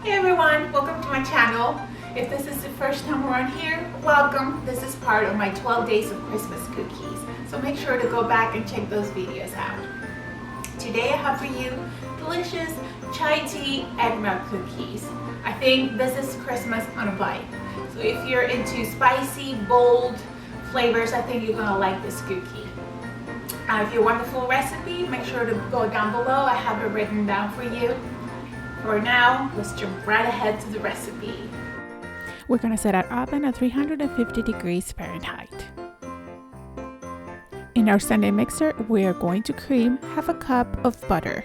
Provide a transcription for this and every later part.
Hey everyone, welcome to my channel. If this is the first time around here, welcome. This is part of my 12 days of Christmas cookies. So make sure to go back and check those videos out. Today I have for you delicious chai tea eggnog cookies. I think this is Christmas on a bite. So if you're into spicy, bold flavors, I think you're gonna like this cookie. If you want the full recipe, make sure to go down below. I have it written down for you. For now, let's jump right ahead to the recipe. We're gonna set our oven at 350 degrees Fahrenheit. In our Sunday mixer, we are going to cream half a cup of butter.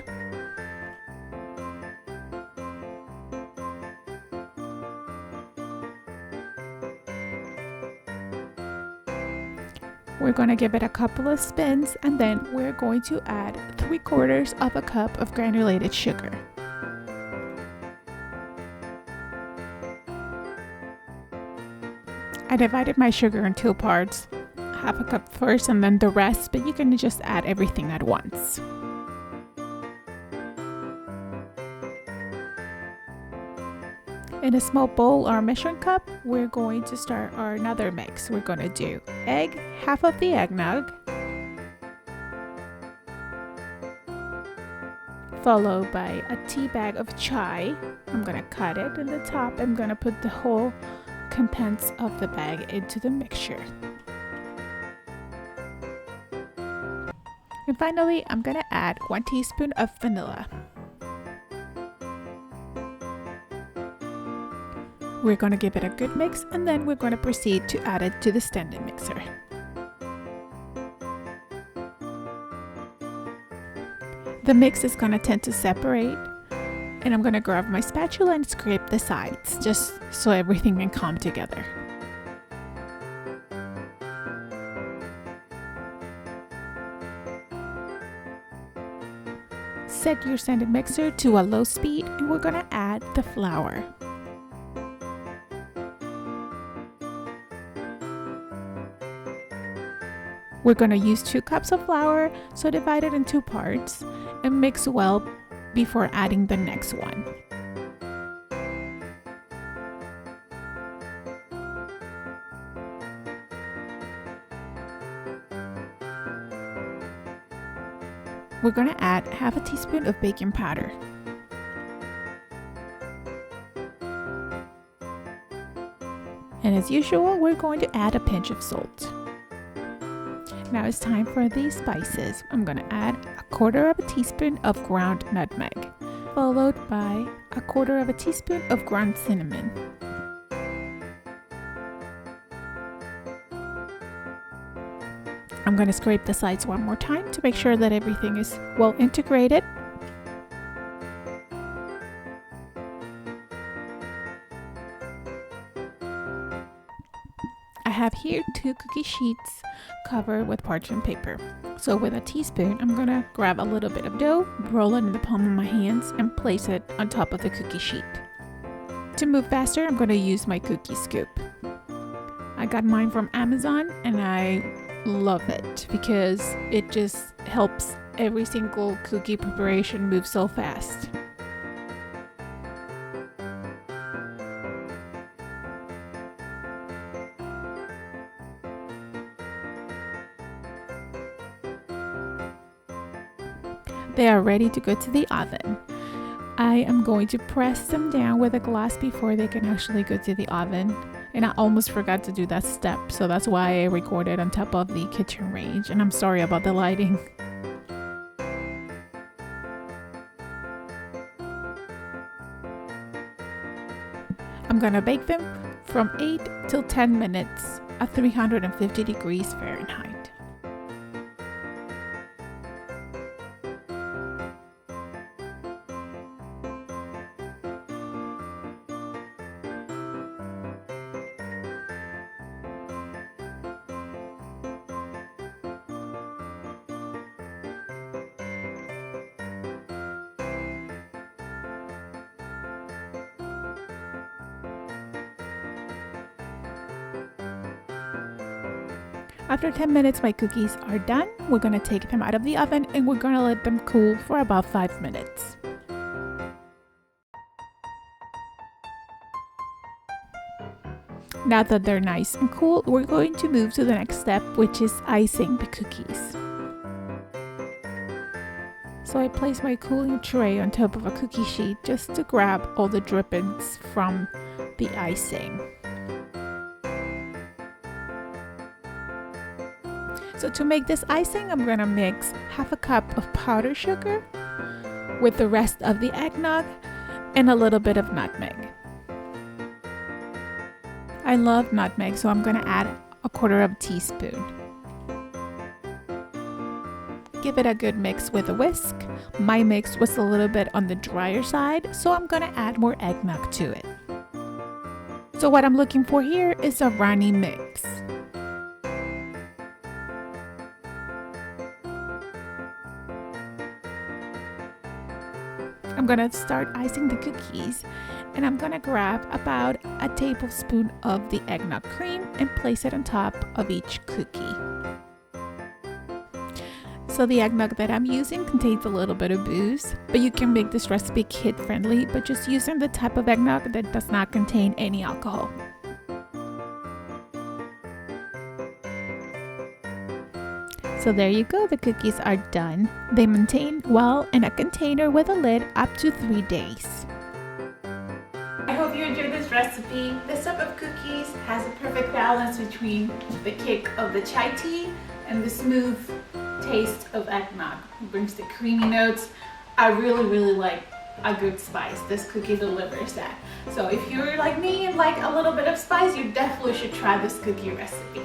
We're going to give it a couple of spins, and then we're going to add 3/4 of a cup of granulated sugar. I divided my sugar in 2 parts, half a cup first and then the rest, but you can just add everything at once. In a small bowl or measuring cup, we're going to start our another mix. We're going to do egg, half of the eggnog, followed by a tea bag of chai. I'm going to cut it, and the top I'm going to put the whole contents of the bag into the mixture. And finally, I'm going to add 1 teaspoon of vanilla. We're going to give it a good mix, and then we're going to proceed to add it to the standing mixer. The mix is going to tend to separate, and I'm going to grab my spatula and scrape the sides just so everything can come together. Set your standing mixer to a low speed, and we're going to add the flour. We're going to use 2 cups of flour, so divide it in 2 parts and mix well before adding the next one. We're going to add half a teaspoon of baking powder. And as usual, we're going to add a pinch of salt. Now it's time for these spices. I'm going to add 1/4 of a teaspoon of ground nutmeg, followed by 1/4 of a teaspoon of ground cinnamon. I'm going to scrape the sides one more time to make sure that everything is well integrated. I have here 2 cookie sheets covered with parchment paper. So with a teaspoon, I'm going to grab a little bit of dough, roll it in the palm of my hands, and place it on top of the cookie sheet. To move faster, I'm going to use my cookie scoop. I got mine from Amazon, and I love it because it just helps every single cookie preparation move so fast. They are ready to go to the oven. I am going to press them down with a glass before they can actually go to the oven. And I almost forgot to do that step, so that's why I recorded on top of the kitchen range. And I'm sorry about the lighting. I'm gonna bake them from 8 till 10 minutes at 350 degrees Fahrenheit. After 10 minutes, my cookies are done. We're going to take them out of the oven and we're going to let them cool for about 5 minutes. Now that they're nice and cool, we're going to move to the next step, which is icing the cookies. So I place my cooling tray on top of a cookie sheet just to grab all the drippings from the icing. So to make this icing, I'm gonna mix half a cup of powdered sugar with the rest of the eggnog and a little bit of nutmeg. I love nutmeg, so I'm gonna add a 1/4 teaspoon. Give it a good mix with a whisk. My mix was a little bit on the drier side, so I'm gonna add more eggnog to it. So what I'm looking for here is a runny mix. I'm gonna start icing the cookies, and I'm gonna grab about a tablespoon of the eggnog cream and place it on top of each cookie. So the eggnog that I'm using contains a little bit of booze, but you can make this recipe kid friendly by just using the type of eggnog that does not contain any alcohol. So there you go, the cookies are done. They maintain well in a container with a lid up to 3 days. I hope you enjoyed this recipe. This type of cookies has a perfect balance between the kick of the chai tea and the smooth taste of eggnog. It brings the creamy notes. I really like a good spice. This cookie delivers that. So if you're like me and like a little bit of spice, you definitely should try this cookie recipe.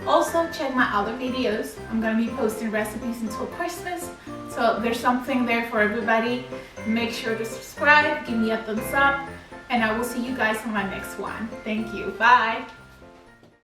Also, check my other videos. I'm gonna be posting recipes until Christmas, so there's something there for everybody. Make sure to subscribe, give me a thumbs up, and I will see you guys on my next one. Thank you. Bye.